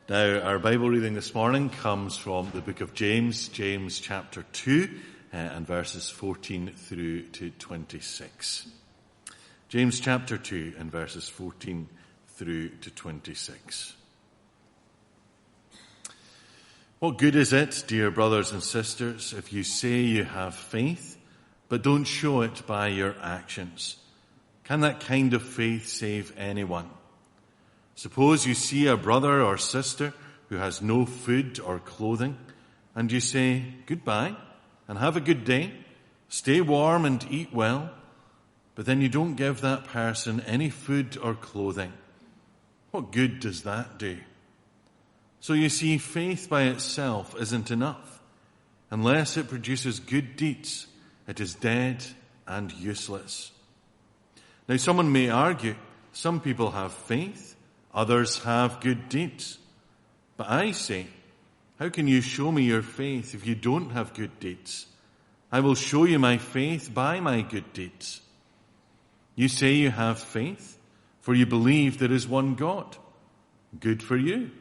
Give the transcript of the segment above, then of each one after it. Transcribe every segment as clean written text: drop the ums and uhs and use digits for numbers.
Now, our Bible reading this morning comes from the book of James, James chapter 2, and verses 14 through to 26. James chapter 2 and verses 14 through to 26. What good is it, dear brothers and sisters, if you say you have faith, but don't show it by your actions? Can that kind of faith save anyone? Suppose you see a brother or sister who has no food or clothing, and you say, "Goodbye, and have a good day. Stay warm and eat well." But then you don't give that person any food or clothing. What good does that do? So you see, faith by itself isn't enough. Unless it produces good deeds, it is dead and useless. Now, someone may argue, some people have faith, others have good deeds. But I say, how can you show me your faith if you don't have good deeds? I will show you my faith by my good deeds. You say you have faith, for you believe there is one God. Good for you.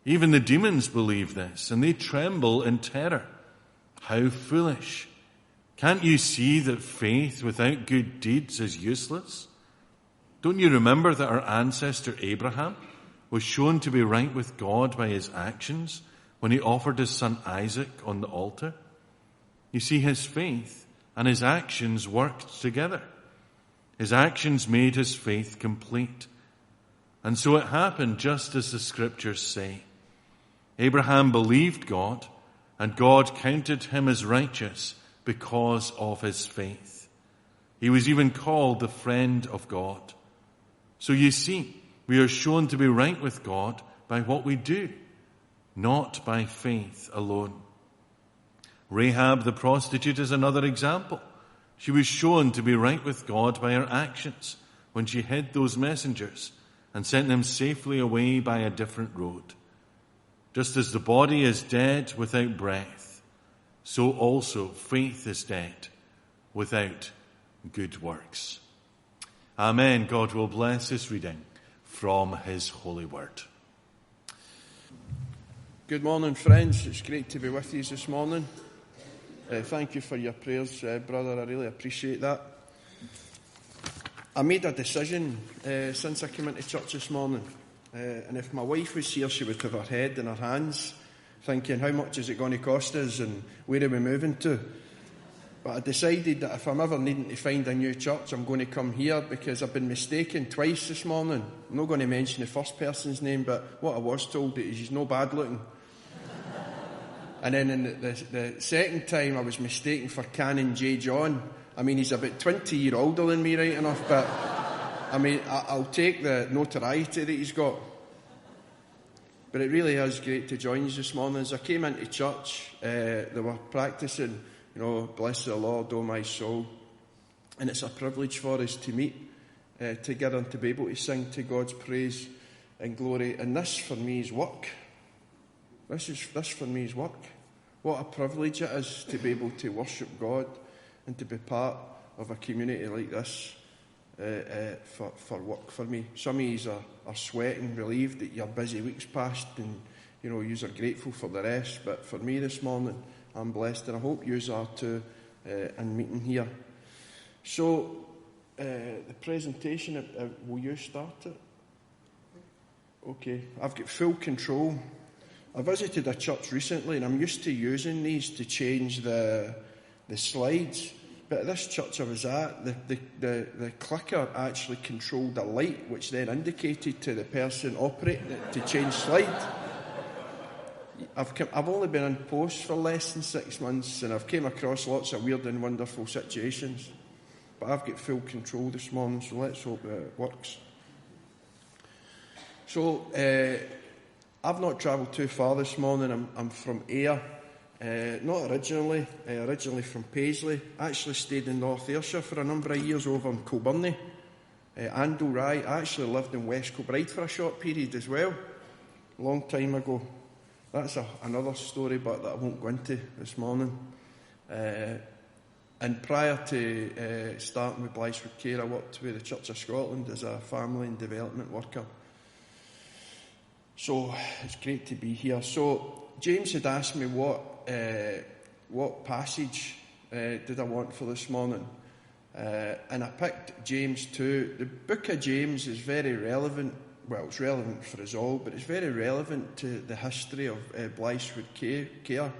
Even the demons believe this, and they tremble in terror. How foolish. Can't you see that faith without good deeds is useless? Don't you remember that our ancestor Abraham was shown to be right with God by his actions when he offered his son Isaac on the altar? You see, his faith and his actions worked together. His actions made his faith complete. And so it happened just as the scriptures say. Abraham believed God, and God counted him as righteous because of his faith. He was even called the friend of God. So you see, we are shown to be right with God by what we do, not by faith alone. Rahab the prostitute is another example. She was shown to be right with God by her actions when she hid those messengers and sent them safely away by a different road. Just as the body is dead without breath, so also faith is dead without good works. Amen. God will bless this reading from his holy word. Good morning, friends. It's great to be with you this morning. Thank you for your prayers, brother. I really appreciate that. I made a decision since I came into church this morning. And if my wife was here, she would have her head in her hands, thinking, how much is it going to cost us and where are we moving to? But I decided that if I'm ever needing to find a new church, I'm going to come here because I've been mistaken twice this morning. I'm not going to mention the first person's name, but what I was told is he's no bad looking. And then in the second time, I was mistaken for Canon J. John. I mean, he's about 20 years older than me, right enough, but I mean, I'll take the notoriety that he's got. But it really is great to join you this morning. As I came into church, they were practising, bless the Lord, oh my soul. And it's a privilege for us to meet together and to be able to sing to God's praise and glory. And this for me is work. This for me is work. What a privilege it is to be able to worship God and to be part of a community like this for work for me. Some of you are sweating, relieved that your busy week's passed and, you are grateful for the rest. But for me this morning, I'm blessed, and I hope you are too, in meeting here. So, the presentation, will you start it? Okay, I've got full control. I visited a church recently, and I'm used to using these to change the slides. But at this church I was at, the clicker actually controlled a light, which then indicated to the person operating it to change slide. I've only been in post for less than 6 months, and I've came across lots of weird and wonderful situations. But I've got full control this morning, so let's hope that it works. So, I've not travelled too far this morning. I'm from Ayr. Not originally from Paisley. I actually stayed in North Ayrshire for a number of years over in Kilbirnie. Andalrye. I actually lived in West Kilbride for a short period as well, a long time ago. That's another story, but that I won't go into this morning. And prior to starting with Blythswood Care, I worked with the Church of Scotland as a family and development worker. So it's great to be here. So James had asked me what passage did I want for this morning. And I picked James 2. The book of James is very relevant. Well, it's relevant for us all, but it's very relevant to the history of Blythswood Care.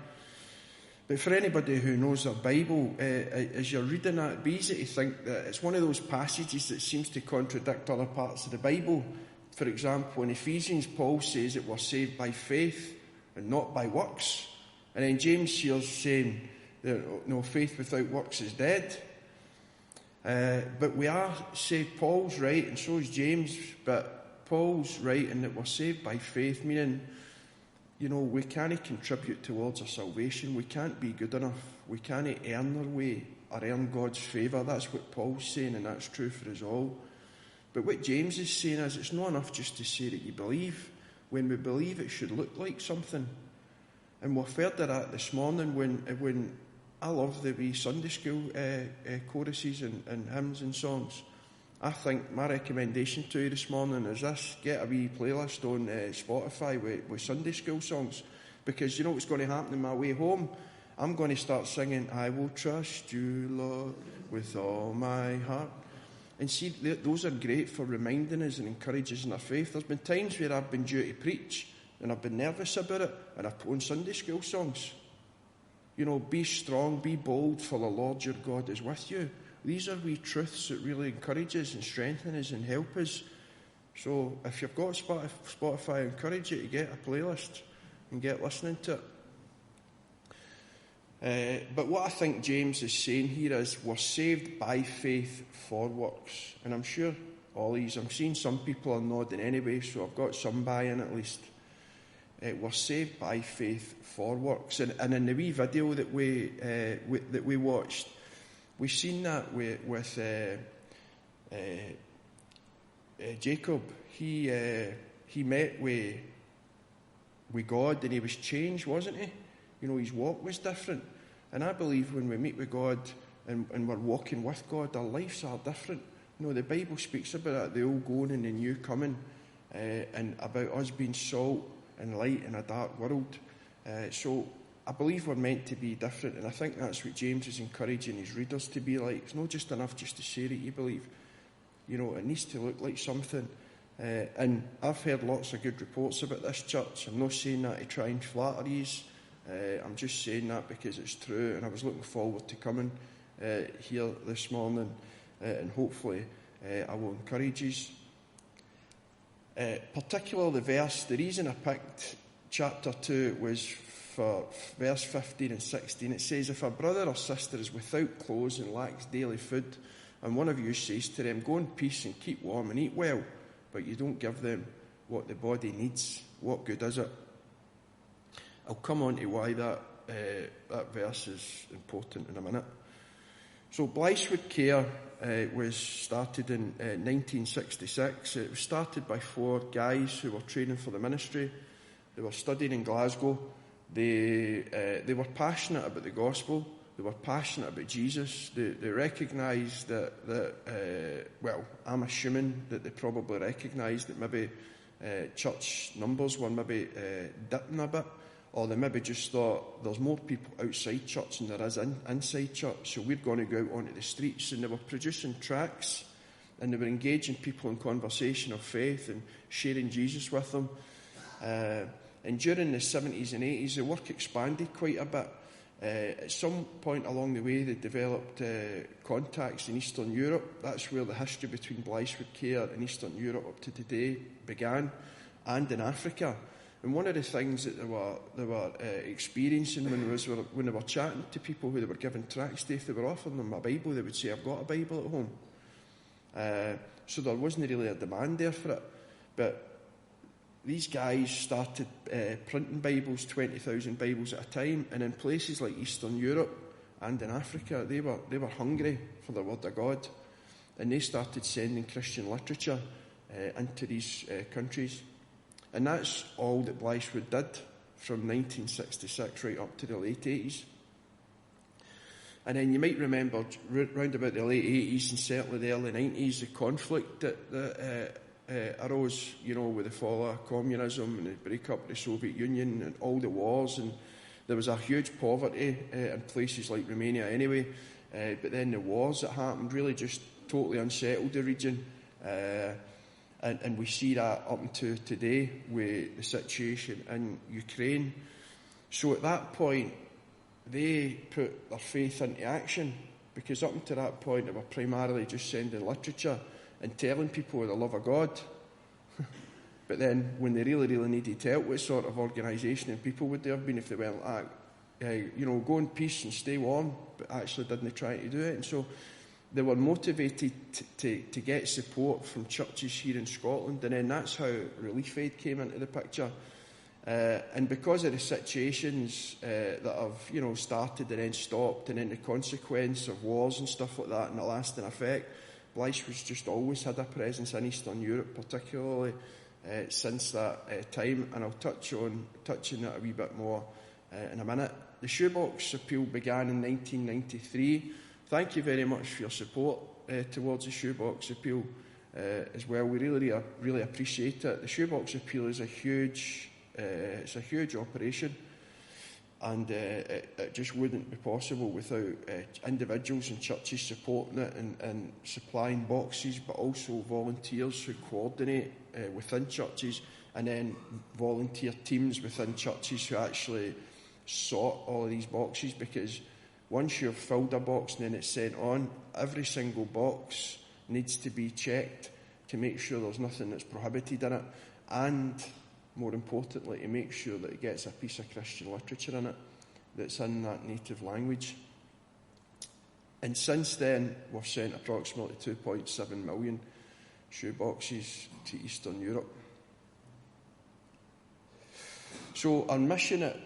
But for anybody who knows their Bible, as you're reading that, it'd be easy to think that it's one of those passages that seems to contradict other parts of the Bible. For example, in Ephesians, Paul says that we're saved by faith and not by works. And then James here's saying that no, faith without works is dead. But we are saved. Paul's right, and so is James, but Paul's right in that we're saved by faith, meaning, we can't contribute towards our salvation. We can't be good enough. We can't earn our way or earn God's favour. That's what Paul's saying, and that's true for us all. But what James is saying is it's not enough just to say that you believe. When we believe, it should look like something. And we've heard of that this morning when I love the wee Sunday school choruses and hymns and songs. I think my recommendation to you this morning is this: get a wee playlist on Spotify with Sunday school songs, because you know what's going to happen on my way home? I'm going to start singing, I will trust you, Lord, with all my heart. And see, those are great for reminding us and encouraging us in our faith. There's been times where I've been due to preach and I've been nervous about it, and I've put on Sunday school songs. Be strong, be bold, for the Lord your God is with you. These are wee truths that really encourage us and strengthen us and help us. So if you've got Spotify, I encourage you to get a playlist and get listening to it. But what I think James is saying here is we're saved by faith for works. And I'm sure I'm seeing some people are nodding anyway, so I've got some buy-in at least. We're saved by faith for works. And in the wee video that we watched, we've seen that with Jacob. He met with God and he was changed, wasn't he? His walk was different. And I believe when we meet with God and we're walking with God, our lives are different. The Bible speaks about it, the old going and the new coming, and about us being salt and light in a dark world. So I believe we're meant to be different, and I think that's what James is encouraging his readers to be like. It's not just enough just to say that you believe. It needs to look like something. And I've heard lots of good reports about this church. I'm not saying that to try and flatter you. I'm just saying that because it's true, and I was looking forward to coming here this morning, and hopefully I will encourage you. Particularly the reason I picked chapter 2 was for verse 15 and 16. It says, if a brother or sister is without clothes and lacks daily food, and one of you says to them, go in peace and keep warm and eat well, but you don't give them what the body needs, what good is it? I'll come on to why that verse is important in a minute. So Blythswood Care was started in 1966. It was started by 4 guys who were training for the ministry. They were studying in Glasgow. They were passionate about the gospel. They were passionate about Jesus. They recognised that I'm assuming that they probably recognised that maybe church numbers were maybe dipping a bit, or they maybe just thought there's more people outside church than there is inside church, so we're going to go out onto the streets. And they were producing tracts, and they were engaging people in conversation of faith and sharing Jesus with them. And during the 70s and 80s, the work expanded quite a bit. At some point along the way, they developed contacts in Eastern Europe. That's where the history between Blythswood Care and Eastern Europe up to today began, and in Africa. And one of the things that they were experiencing when they were chatting to people who they were giving tracts to, if they were offering them a Bible, they would say, I've got a Bible at home. So there wasn't really a demand there for it. But these guys started printing Bibles, 20,000 Bibles at a time, and in places like Eastern Europe and in Africa, they were hungry for the Word of God, and they started sending Christian literature into these countries. And that's all that Blythswood did from 1966 right up to the late 80s. And then you might remember round about the late 80s and certainly the early 90s, the conflict that arose, with the fall of communism and the breakup of the Soviet Union and all the wars, and there was a huge poverty in places like Romania anyway, but then the wars that happened really just totally unsettled the region, and we see that up until today with the situation in Ukraine. So at that point, they put their faith into action, because up until that point they were primarily just sending literature and telling people of the love of God. But then when they really, really needed help, what sort of organisation and people would they have been if they went like, go in peace and stay warm, but actually didn't try to do it? And so they were motivated to get support from churches here in Scotland, and then that's how Relief Aid came into the picture. And because of the situations that have, started and then stopped, and then the consequence of wars and stuff like that and the lasting effect, Blythswood's just always had a presence in Eastern Europe, particularly since that time, and I'll touch on that a wee bit more in a minute. The Shoebox Appeal began in 1993. Thank you very much for your support towards the Shoebox Appeal as well. We really appreciate it. The Shoebox Appeal is a huge operation, and it just wouldn't be possible without individuals and churches supporting it and supplying boxes, but also volunteers who coordinate within churches, and then volunteer teams within churches who actually sort all of these boxes, because once you've filled a box and then it's sent on, every single box needs to be checked to make sure there's nothing that's prohibited in it, and more importantly, to make sure that it gets a piece of Christian literature in it that's in that native language. And since then, we've sent approximately 2.7 million shoeboxes to Eastern Europe. So our mission at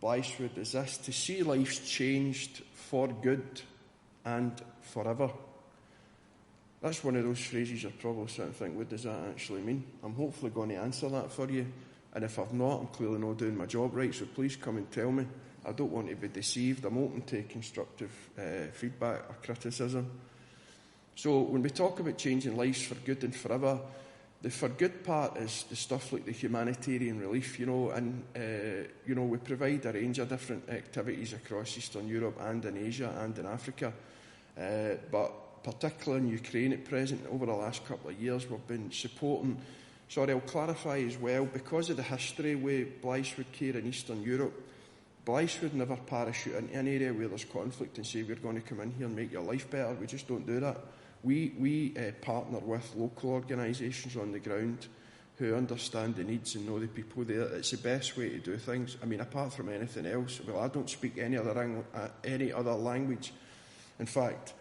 Blythswood is this: to see lives changed for good and forever. That's one of those phrases you're probably sitting and think, what does that actually mean? I'm hopefully going to answer that for you. And if I've not, I'm clearly not doing my job right, so please come and tell me. I don't want to be deceived. I'm open to constructive feedback or criticism. So when we talk about changing lives for good and forever, the for good part is the stuff like the humanitarian relief, and we provide a range of different activities across Eastern Europe and in Asia and in Africa. But particularly in Ukraine at present, over the last couple of years, we've been supporting. Sorry, I'll clarify as well, because of the history with Blythswood Care in Eastern Europe, Blythswood never parachute into an area where there's conflict and say, we're going to come in here and make your life better. We just don't do that. We partner with local organisations on the ground who understand the needs and know the people there. It's the best way to do things. I mean, apart from anything else, well, I don't speak any other language. In fact,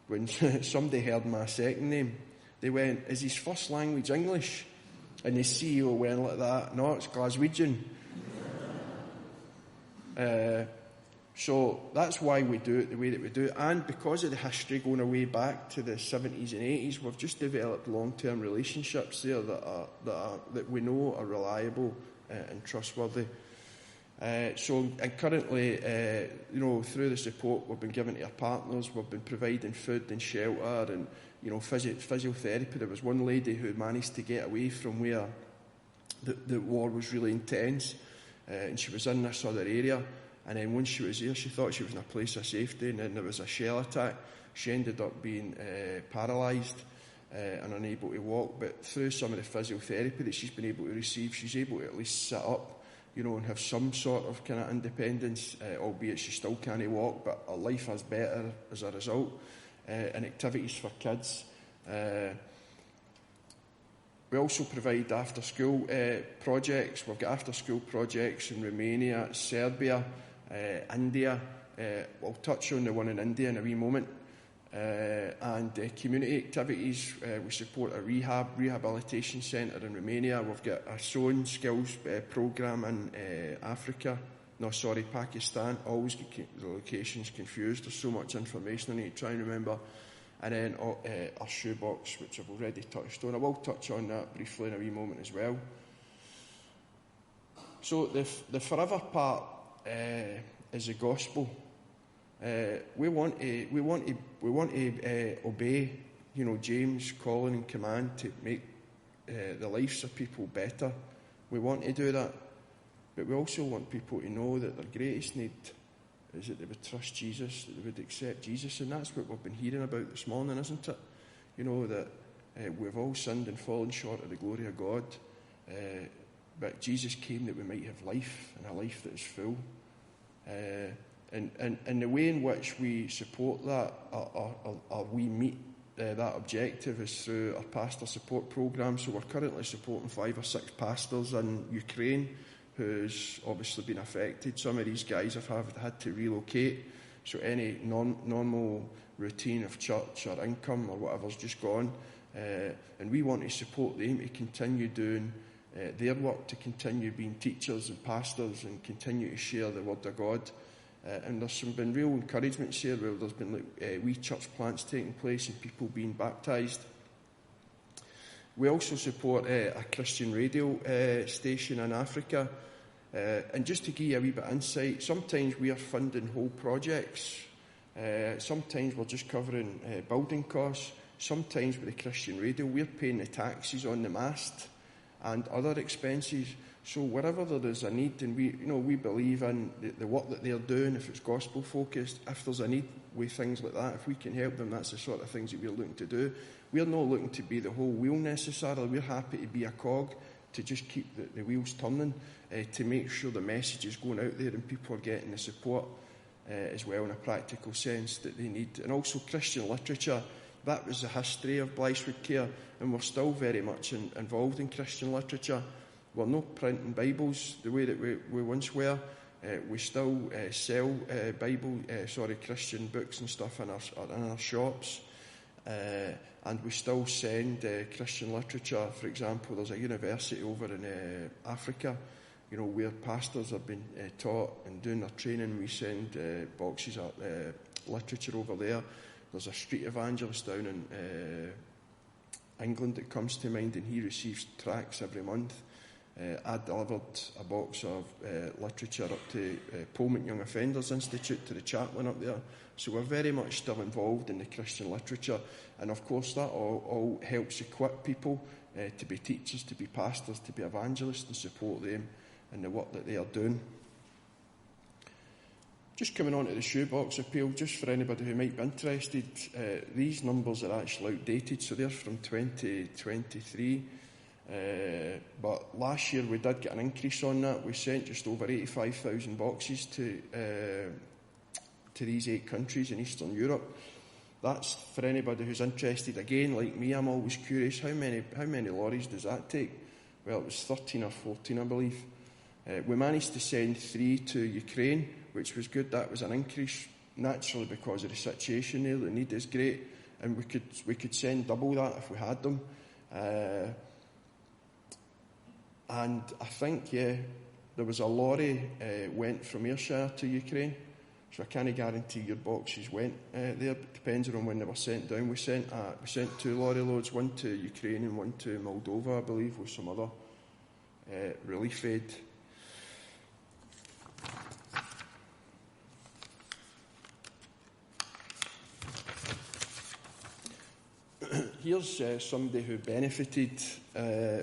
when somebody heard my second name, they went, is his first language English? And the CEO went like that, no, it's Glaswegian. So that's why we do it the way that we do it. And because of the history going away back to the 70s and 80s, we've just developed long-term relationships there that we know are reliable and trustworthy. And currently, through the support we've been giving to our partners, we've been providing food and shelter and, physiotherapy. There was one lady who managed to get away from where the war was really intense, and she was in this other area. And then once she was there, she thought she was in a place of safety, and then there was a shell attack. She ended up being paralysed and unable to walk. But through some of the physiotherapy that she's been able to receive, she's able to at least sit up, and have some sort of kind of independence, albeit she still can't walk, but her life is better as a result. And activities for kids. We also provide after-school projects. We've got after-school projects in Romania, Serbia, India. We'll touch on the one in India in a wee moment. And community activities. We support a rehabilitation centre in Romania. We've got a sewing skills programme in Pakistan. Always get the locations confused. There's so much information I need to try and remember. And then our shoebox, which I've already touched on. I will touch on that briefly in a wee moment as well. So the forever part is the gospel. We want to obey James calling and command to make the lives of people better. We want to do that, but we also want people to know that their greatest need is that they would trust Jesus, that they would accept Jesus, and that's what we've been hearing about this morning, isn't it? That we've all sinned and fallen short of the glory of God, but Jesus came that we might have life, and a life that is full. And the way in which we support that, or we meet that objective, is through our pastor support programme. So we're currently supporting 5 or 6 pastors in Ukraine who's obviously been affected. Some of these guys have had to relocate, so any normal routine of church or income or whatever's just gone. And we want to support them to continue doing their work, to continue being teachers and pastors and continue to share the word of God. And there's been real encouragements here where there's been wee church plants taking place and people being baptised. We also support a Christian radio station in Africa. And just to give you a wee bit of insight, sometimes we are funding whole projects. Sometimes we're just covering building costs. Sometimes with the Christian radio, we're paying the taxes on the mast and other expenses. So wherever there is a need, and we believe in the work that they're doing, if it's gospel focused, if there's a need with things like that, if we can help them, that's the sort of things that we're looking to do. We're not looking to be the whole wheel necessarily. We're happy to be a cog, to just keep the wheels turning, to make sure the message is going out there and people are getting the support as well in a practical sense that they need. And also Christian literature. That was the history of Blythswood Care, and we're still very much involved in Christian literature. We're not printing Bibles the way that we once were. We still sell Christian books and stuff in our shops. And we still send Christian literature. For example, there's a university over in Africa, where pastors have been taught and doing their training. We send boxes of literature over there. There's a street evangelist down in England that comes to mind, and he receives tracts every month. I delivered a box of literature up to Pullman Young Offenders Institute, to the chaplain up there. So we're very much still involved in the Christian literature. And of course that all helps equip people to be teachers, to be pastors, to be evangelists, and support them in the work that they are doing. Just coming on to the shoebox appeal, just for anybody who might be interested, these numbers are actually outdated, so they're from 2023. But last year we did get an increase on that. We sent just over 85,000 boxes to these 8 countries in Eastern Europe. That's for anybody who's interested. Again, like me, I'm always curious, how many lorries does that take? Well, it was 13 or 14, I believe. We managed to send 3 to Ukraine, which was good. That was an increase, naturally, because of the situation there. The need is great, and we could send double that if we had them. And I think, there was a lorry went from Ayrshire to Ukraine, so I can't guarantee your boxes went there. It depends on when they were sent down. We sent 2 lorry loads, one to Ukraine and one to Moldova, I believe, with some other relief aid. Here's somebody who benefited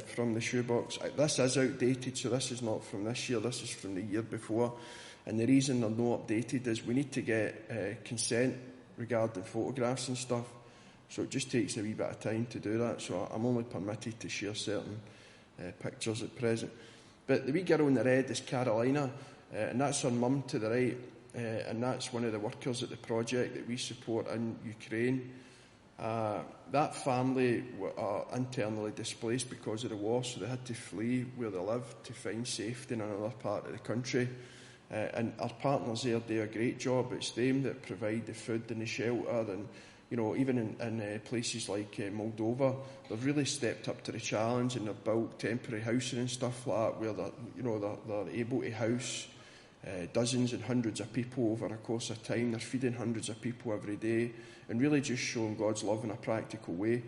from the shoebox. This is outdated, so this is not from this year, this is from the year before. And the reason they're not updated is we need to get consent regarding photographs and stuff. So it just takes a wee bit of time to do that. So I'm only permitted to share certain pictures at present. But the wee girl in the red is Carolina, and that's her mum to the right. And that's one of the workers at the project that we support in Ukraine. That family were internally displaced because of the war, so they had to flee where they live to find safety in another part of the country. And our partners there do a great job. It's them that provide the food and the shelter, and even in places like Moldova, they've really stepped up to the challenge, and they've built temporary housing and stuff like that, where they're able to house dozens and hundreds of people over a course of time. They're feeding hundreds of people every day, and really just showing God's love in a practical way.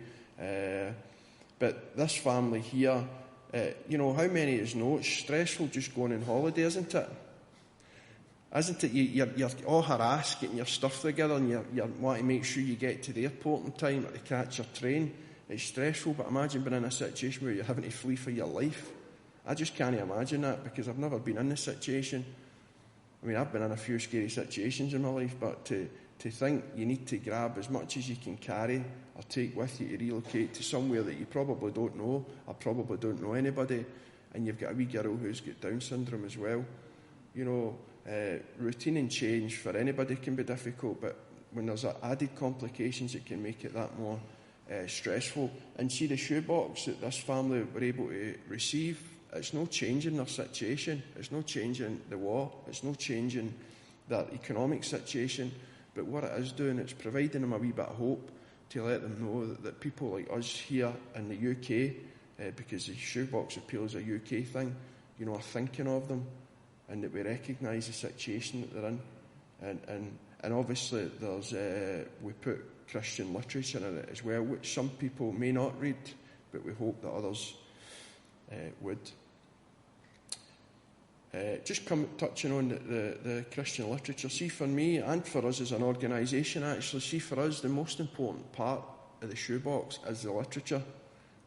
But this family here, how many of us know it's stressful just going on holiday, isn't it? Isn't it? You're all harassed getting your stuff together, and you want to make sure you get to the airport in time or to catch your train. It's stressful, but imagine being in a situation where you're having to flee for your life. I just can't imagine that, because I've never been in this situation. I mean, I've been in a few scary situations in my life, but to think you need to grab as much as you can carry or take with you to relocate to somewhere that you probably don't know or probably don't know anybody, and you've got a wee girl who's got Down syndrome as well. You know, routine and change for anybody can be difficult, but when there's added complications, it can make it that more stressful. And see, the shoebox that this family were able to receive, it's no changing their situation. It's no changing the war. It's no changing their economic situation. But what it is doing, it's providing them a wee bit of hope to let them know that people like us here in the UK, because the shoebox appeal is a UK thing, you know, are thinking of them, and that we recognise the situation that they're in. And obviously there's we put Christian literature in it as well, which some people may not read, but we hope that others would. Just touching on the Christian literature. See, for me and for us as an organisation, actually, see, for us, the most important part of the shoebox is the literature.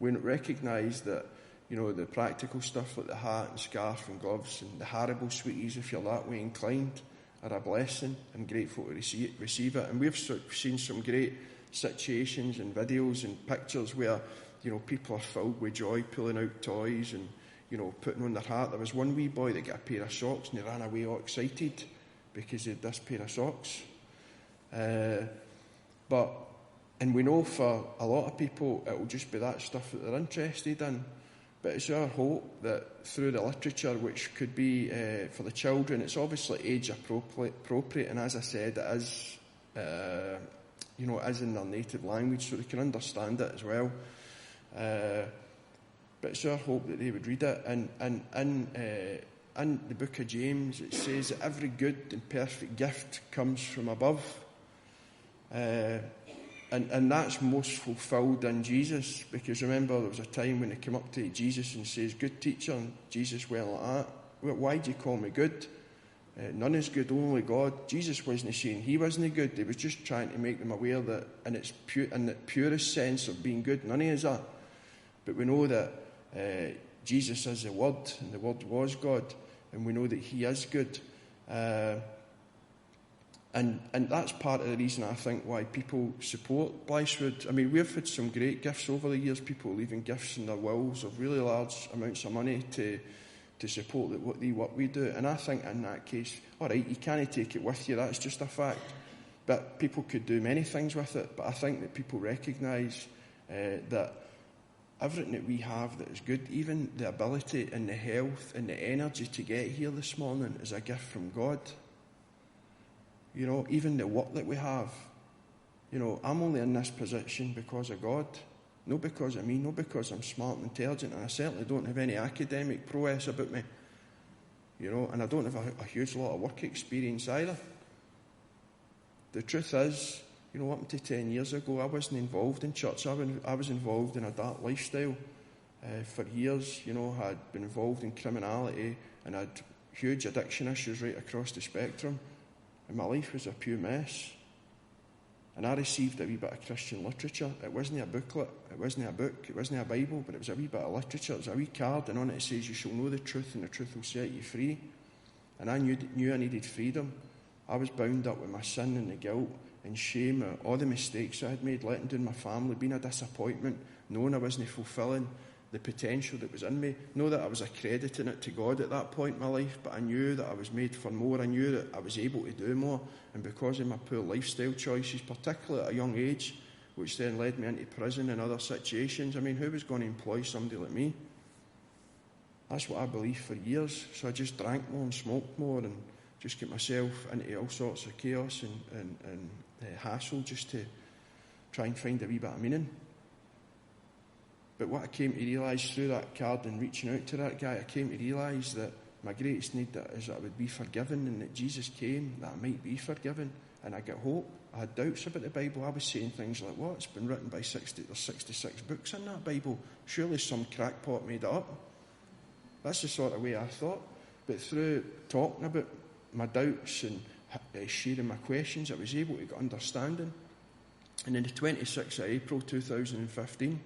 We recognise that, you know, the practical stuff like the hat and scarf and gloves and the Haribo sweeties, if you're that way inclined, are a blessing, and grateful to receive it. And we've seen some great situations and videos and pictures where, you know, people are filled with joy, pulling out toys and, you know, putting on their hat. There was one wee boy that got a pair of socks and he ran away all excited because he had this pair of socks. And we know for a lot of people it will just be that stuff that they're interested in. But it's our hope that through the literature, which could be for the children, it's obviously age appropriate, and as I said, it is, you know, it is in their native language, so they can understand it as well. But it's our hope that they would read it. And in the book of James, it says that every good and perfect gift comes from above. And that's most fulfilled in Jesus, because remember, there was a time when they came up to Jesus and says, "Good teacher," and Jesus went like that. "Why do you call me good? None is good, only God." Jesus wasn't saying he wasn't good. He was just trying to make them aware that in the purest sense of being good, none of us are. But we know that Jesus is the Word, and the Word was God, and we know that he is good. And that's part of the reason, I think, why people support Blythswood. I mean, we've had some great gifts over the years, people leaving gifts in their wills of really large amounts of money to support what we do. And I think in that case, all right, you can't take it with you, that's just a fact. But people could do many things with it. But I think that people recognise that everything that we have that is good, even the ability and the health and the energy to get here this morning, is a gift from God. You know, even the work that we have, you know, I'm only in this position because of God, not because of me, not because I'm smart and intelligent, and I certainly don't have any academic prowess about me, you know, and I don't have a huge lot of work experience either. The truth is, you know, up to 10 years ago, I wasn't involved in church. I was involved in a dark lifestyle for years. You know, I had been involved in criminality and I had huge addiction issues right across the spectrum. And my life was a pure mess. And I received a wee bit of Christian literature. It wasn't a booklet, it wasn't a book, it wasn't a Bible, but it was a wee bit of literature. It was a wee card, and on it says, "You shall know the truth, and the truth will set you free." And I knew I needed freedom. I was bound up with my sin and the guilt and shame, all the mistakes I had made, letting down my family, being a disappointment, knowing I wasn't fulfilling the potential that was in me. Know that I was accrediting it to God at that point in my life, but I knew that I was made for more. I knew that I was able to do more, and because of my poor lifestyle choices, particularly at a young age, which then led me into prison and other situations, I mean, who was going to employ somebody like me? That's what I believed for years. So I just drank more and smoked more and just get myself into all sorts of chaos and hassle just to try and find a wee bit of meaning. But what I came to realise through that card and reaching out to that guy, I came to realise that my greatest need is that I would be forgiven, and that Jesus came that I might be forgiven. And I got hope. I had doubts about the Bible. I was saying things like, "What? It's been written by 66 books in that Bible. Surely some crackpot made it up." That's the sort of way I thought. But through talking about my doubts and sharing my questions, I was able to get understanding. And on the 26th of April 2015,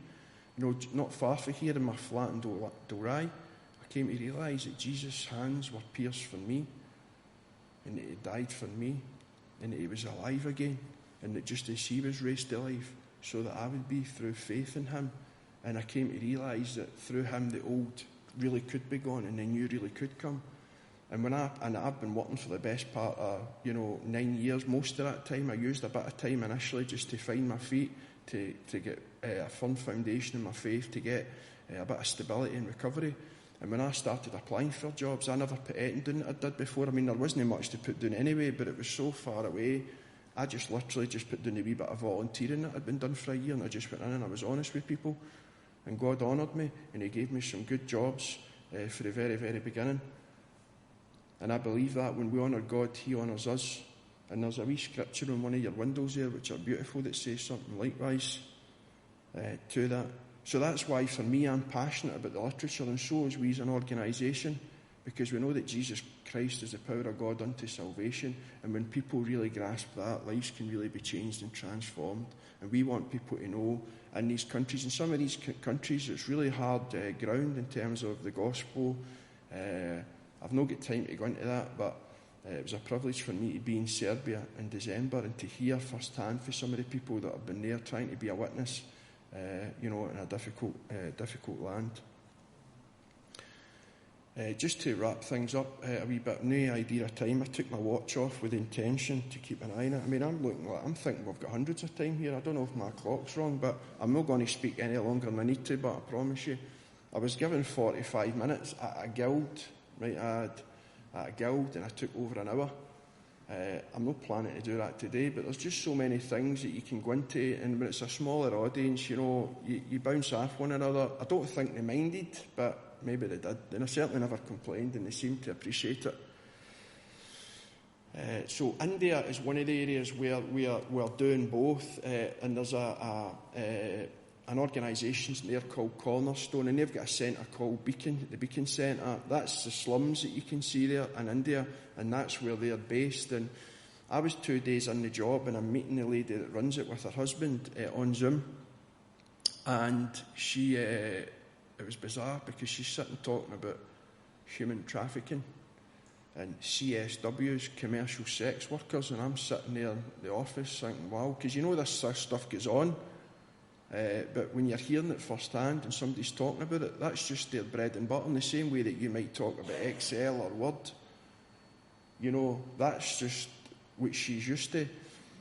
not far from here in my flat in Dalry, I came to realise that Jesus' hands were pierced for me, and that he died for me, and that he was alive again, and that just as he was raised to life, so that I would be through faith in him. And I came to realise that through him the old really could be gone and the new really could come. And I've been working for the best part of 9 years. Most of that time I used a bit of time initially just to find my feet, to get a firm foundation in my faith, to get a bit of stability and recovery. And when I started applying for jobs, I never put anything down that I did before. I mean, there wasn't much to put down anyway, but it was so far away. I just literally just put down a wee bit of volunteering that had been done for a year, and I just went in and I was honest with people. And God honoured me, and he gave me some good jobs for the very, very beginning. And I believe that when we honour God, he honours us. And there's a wee scripture on one of your windows there, which are beautiful, that says something likewise to that. So that's why, for me, I'm passionate about the literature, and so is we as an organisation, because we know that Jesus Christ is the power of God unto salvation. And when people really grasp that, lives can really be changed and transformed. And we want people to know in these countries, in some of these countries, it's really hard ground in terms of the gospel. I've not got time to go into that, but it was a privilege for me to be in Serbia in December and to hear firsthand from some of the people that have been there trying to be a witness, in a difficult land. Just to wrap things up a wee bit, no idea of time. I took my watch off with the intention to keep an eye on it. I mean, I'm thinking we've got hundreds of time here. I don't know if my clock's wrong, but I'm not going to speak any longer than I need to, but I promise you, I was given 45 minutes at a guild, right? I had at a guild, and I took over an hour. I'm not planning to do that today, but there's just so many things that you can go into, and when it's a smaller audience, you bounce off one another. I don't think they minded, but maybe they did, and I certainly never complained, and they seemed to appreciate it. So India is one of the areas where we're doing both, and there's an organisation there called Cornerstone, and they've got a centre called Beacon, the Beacon Centre. That's the slums that you can see there in India, and that's where they're based. And I was 2 days in the job, and I'm meeting the lady that runs it with her husband on Zoom, and she... it was bizarre because she's sitting talking about human trafficking and CSWs, commercial sex workers, and I'm sitting there in the office thinking, wow, because this stuff goes on, but when you're hearing it firsthand and somebody's talking about it, that's just their bread and butter, in the same way that you might talk about Excel or Word. That's just what she's used to.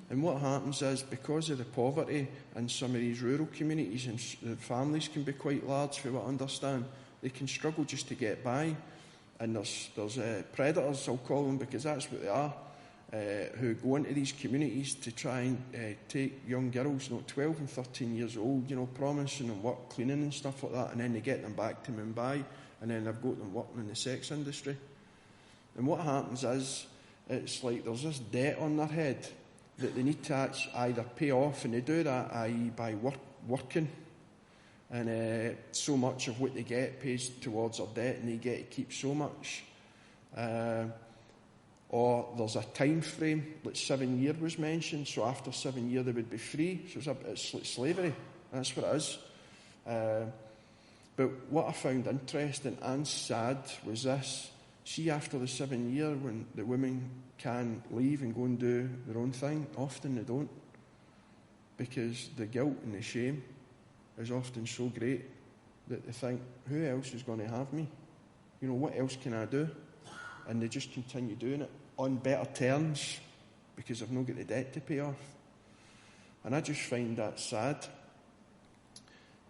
And what happens is, because of the poverty in some of these rural communities, and the families can be quite large, from what I understand, they can struggle just to get by. And there's predators, I'll call them, because that's what they are, who go into these communities to try and take young girls, 12 and 13 years old, promising them work cleaning and stuff like that, and then they get them back to Mumbai, and then they've got them working in the sex industry. And what happens is, it's like there's this debt on their head that they need to either pay off, and they do that, i.e. by working, and so much of what they get pays towards their debt, and they get to keep so much. Or there's a time frame, like 7 years was mentioned, so after 7 years they would be free. So it's like slavery, that's what it is. But what I found interesting and sad was this. See, after the 7 years, when the women can leave and go and do their own thing, often they don't, because the guilt and the shame is often so great that they think, who else is going to have me? What else can I do? And they just continue doing it on better terms because they've not got the debt to pay off. And I just find that sad.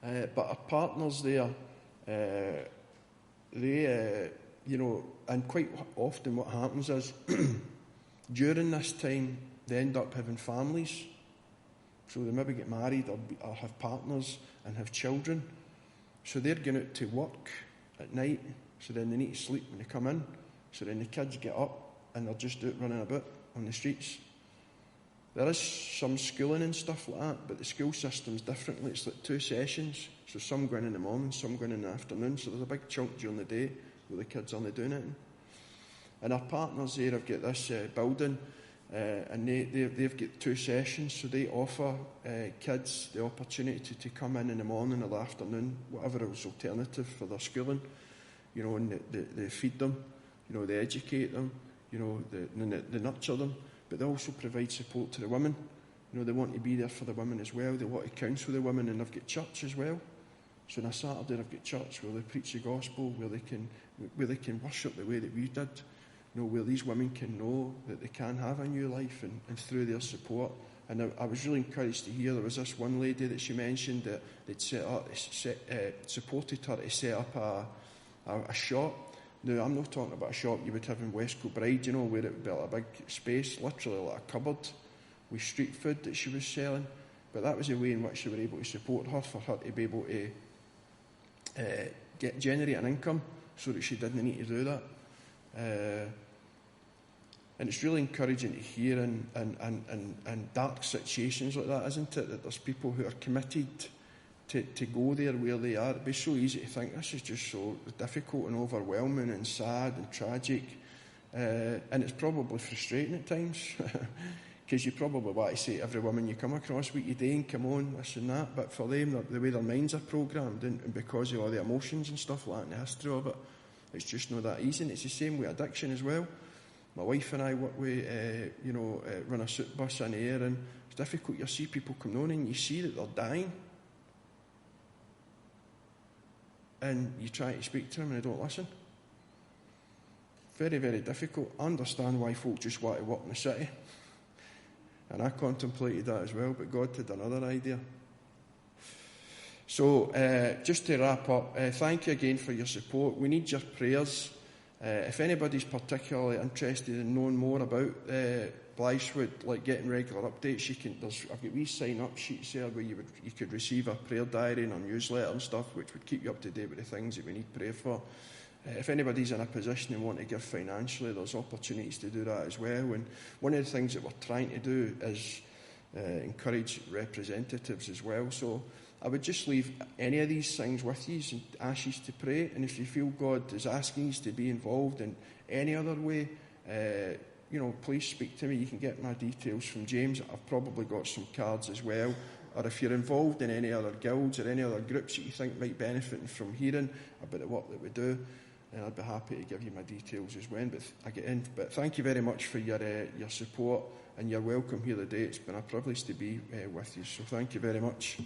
But our partners there, they... and quite often what happens is during this time they end up having families, so they maybe get married or have partners and have children, so they're going out to work at night, so then they need to sleep when they come in, so then the kids get up and they're just out running about on the streets. There is some schooling and stuff like that, but the school system's different. It's like 2 sessions, so some go in the morning, some go in the afternoon, so there's a big chunk during the day where the kids aren't doing it. And our partners there have got this building, and they've got 2 sessions, so they offer kids the opportunity to come in the morning or the afternoon, whatever is alternative for their schooling, you know, and they feed them, you know, they educate them, you know, they nurture them, but they also provide support to the women. You know, they want to be there for the women as well. They want to counsel the women, and they've got church as well. So on a Saturday they've got church where they preach the gospel, where they can worship the way that we did. You know, where these women can know that they can have a new life, and through their support. And I was really encouraged to hear there was this one lady that she mentioned that they'd supported her to set up a shop. Now, I'm not talking about a shop you would have in West Kilbride, you know, where it would be like a big space, literally like a cupboard with street food that she was selling. But that was a way in which they were able to support her, for her to be able to generate an income so that she didn't need to do that. And it's really encouraging to hear in dark situations like that, isn't it? That there's people who are committed to go there where they are. It'd be so easy to think this is just so difficult and overwhelming and sad and tragic. And it's probably frustrating at times, because you probably want to say to every woman you come across, what you doing, come on, this and that. But for them, the way their minds are programmed, and because of all the emotions and stuff like that and the history of it, it's just not that easy. And it's the same with addiction as well. My wife and I work with, run a soup bus in the air, and it's difficult. You see people coming on and you see that they're dying. And you try to speak to them and they don't listen. Very, very difficult. I understand why folk just want to work in the city. And I contemplated that as well, but God had another idea. So, just to wrap up, thank you again for your support. We need your prayers. If anybody's particularly interested in knowing more about Blythswood, like getting regular updates, I've got wee sign-up sheets there where you could receive a prayer diary and a newsletter and stuff, which would keep you up to date with the things that we need prayer for. If anybody's in a position and want to give financially, there's opportunities to do that as well. And one of the things that we're trying to do is encourage representatives as well. So I would just leave any of these things with you and ask you to pray. And if you feel God is asking you to be involved in any other way, please speak to me. You can get my details from James. I've probably got some cards as well. Or if you're involved in any other guilds or any other groups that you think might benefit from hearing about the work that we do, then I'd be happy to give you my details as when I get in. But thank you very much for your support, and you're welcome here today. It's been a privilege to be with you. So thank you very much.